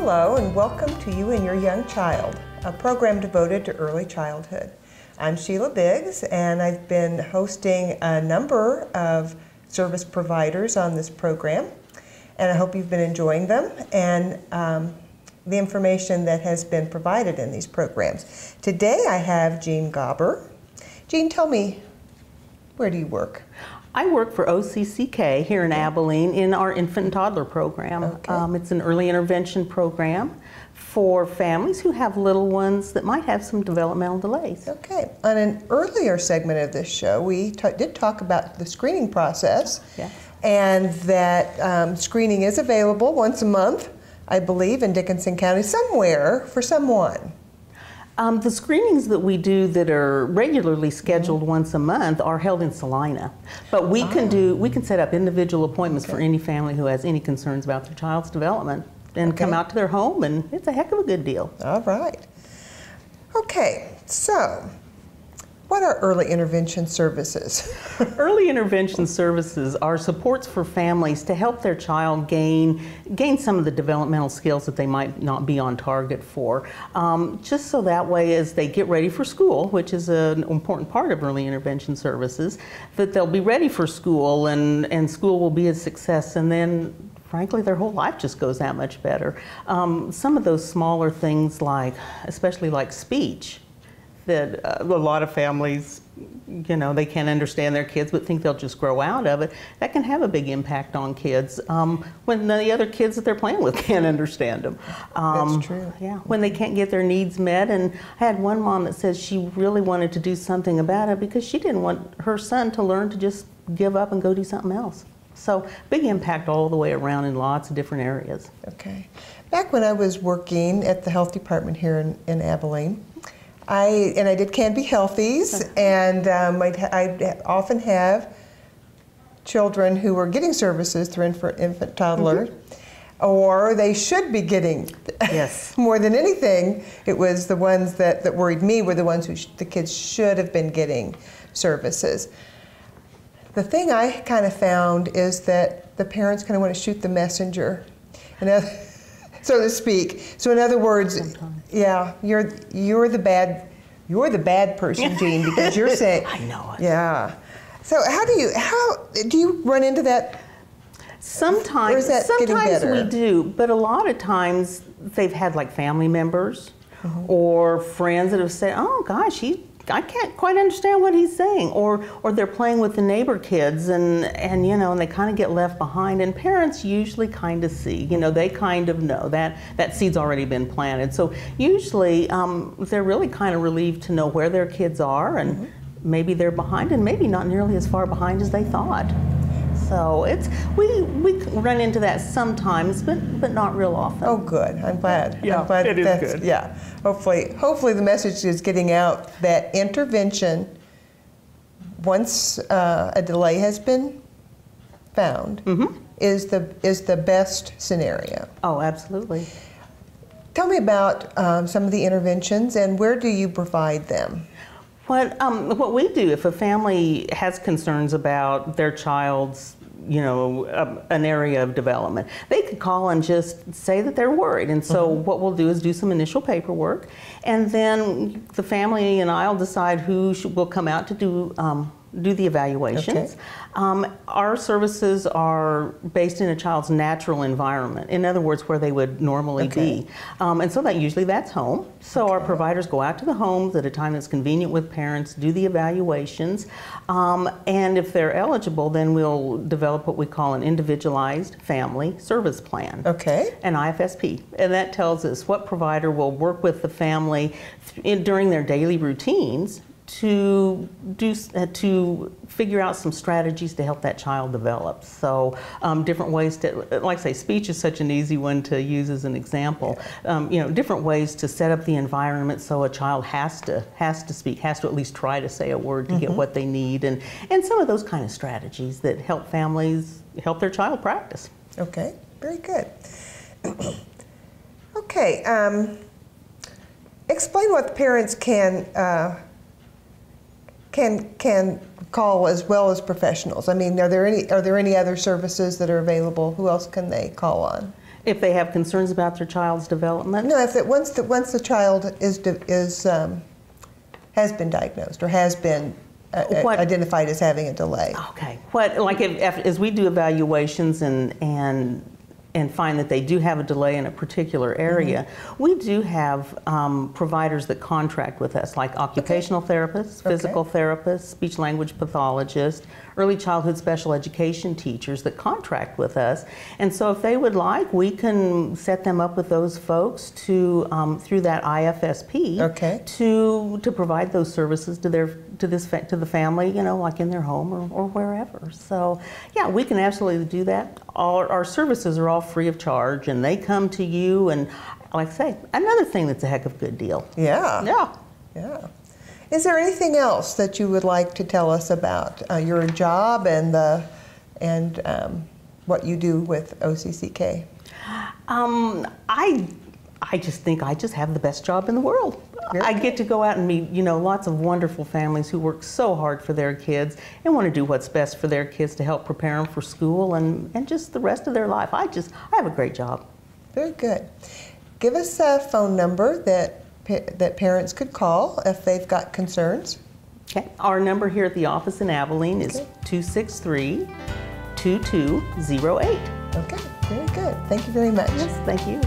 Hello and welcome to You and Your Young Child, a program devoted to early childhood. I'm Sheila Biggs and I've been hosting a number of service providers on this program, and I hope you've been enjoying them and the information that has been provided in these programs. Today I have Jean Gauber. Jean, tell me, where do you work? I work for OCCK here in Abilene in our infant and toddler program. Okay. It's an early intervention program for families who have little ones that might have some developmental delays. Okay. On an earlier segment of this show, we did talk about the screening process, Yes. and that screening is available once a month, I believe, in Dickinson County somewhere for someone. The screenings that we do that are regularly scheduled once a month are held in Salina, but we can set up individual appointments for any family who has any concerns about their child's development and come out to their home, and it's a heck of a good deal. All right. Okay, so what are early intervention services? Early intervention services are supports for families to help their child gain some of the developmental skills that they might not be on target for. Just so that way as they get ready for school, which is an important part of early intervention services, that they'll be ready for school and school will be a success, and then frankly, their whole life just goes that much better. Some of those smaller things, especially like speech, that a lot of families, they can't understand their kids but think they'll just grow out of it. That can have a big impact on kids when the other kids that they're playing with can't understand them. That's true. Yeah, when they can't get their needs met. And I had one mom that says she really wanted to do something about it because she didn't want her son to learn to just give up and go do something else. So big impact all the way around in lots of different areas. Okay. Back when I was working at the health department here in Abilene, I did Can Be Healthies, and I'd often have children who were getting services through infant toddler, or they should be getting. Yes. More than anything, it was the ones that worried me were the ones who the kids should have been getting services. The thing I kind of found is that the parents kind of want to shoot the messenger, so to speak. So in other words, yeah, you're the bad person, Jean, because you're saying. I know it. Yeah. So how do you run into that? Sometimes, or is that getting better? We do, but a lot of times they've had like family members or friends that have said, "Oh gosh, I can't quite understand what he's saying," or they're playing with the neighbor kids and they kind of get left behind, and parents usually kind of see, they kind of know that seed's already been planted. So usually they're really kind of relieved to know where their kids are, and maybe they're behind and maybe not nearly as far behind as they thought. So we run into that sometimes, but not real often. Oh, good. I'm glad. Yeah, I'm glad it is good. Yeah. Hopefully the message is getting out that intervention, once a delay has been found, is the best scenario. Oh, absolutely. Tell me about some of the interventions and where do you provide them? What we do if a family has concerns about their child's an area of development, they could call and just say that they're worried. And so what we'll do is do some initial paperwork, and then the family and I'll decide who will come out to do the evaluations. Okay. Our services are based in a child's natural environment, in other words, where they would normally be. And so that's home. So our providers go out to the homes at a time that's convenient with parents, do the evaluations, and if they're eligible, then we'll develop what we call an individualized family service plan. Okay. An IFSP. And that tells us what provider will work with the family during their daily routines to figure out some strategies to help that child develop. So different ways to, like I say, speech is such an easy one to use as an example. Different ways to set up the environment so a child has to speak, has to at least try to say a word to get what they need, and some of those kind of strategies that help families help their child practice. Okay, very good. Okay, explain what the parents can call as well as professionals. I mean, are there any other services that are available? Who else can they call on? If they have concerns about their child's development? No, if it, once the child has been diagnosed or has been identified as having a delay. Okay. As we do evaluations and find that they do have a delay in a particular area, we do have providers that contract with us, like occupational therapists, physical therapists, speech language pathologists, early childhood special education teachers that contract with us. And so if they would like, we can set them up with those folks to through that IFSP to provide those services to the family, you know, like in their home or wherever. So yeah, we can absolutely do that. Our services are all free of charge, and they come to you. And like I say, another thing that's a heck of a good deal. Yeah. Yeah. Yeah. Is there anything else that you would like to tell us about your job and what you do with OCCK? I just think I just have the best job in the world. I get to go out and meet, you know, lots of wonderful families who work so hard for their kids and want to do what's best for their kids to help prepare them for school and just the rest of their life. I have a great job. Very good. Give us a phone number that parents could call if they've got concerns. Okay. Our number here at the office in Abilene is 263-2208. Okay, very good. Thank you very much. Yes, thank you.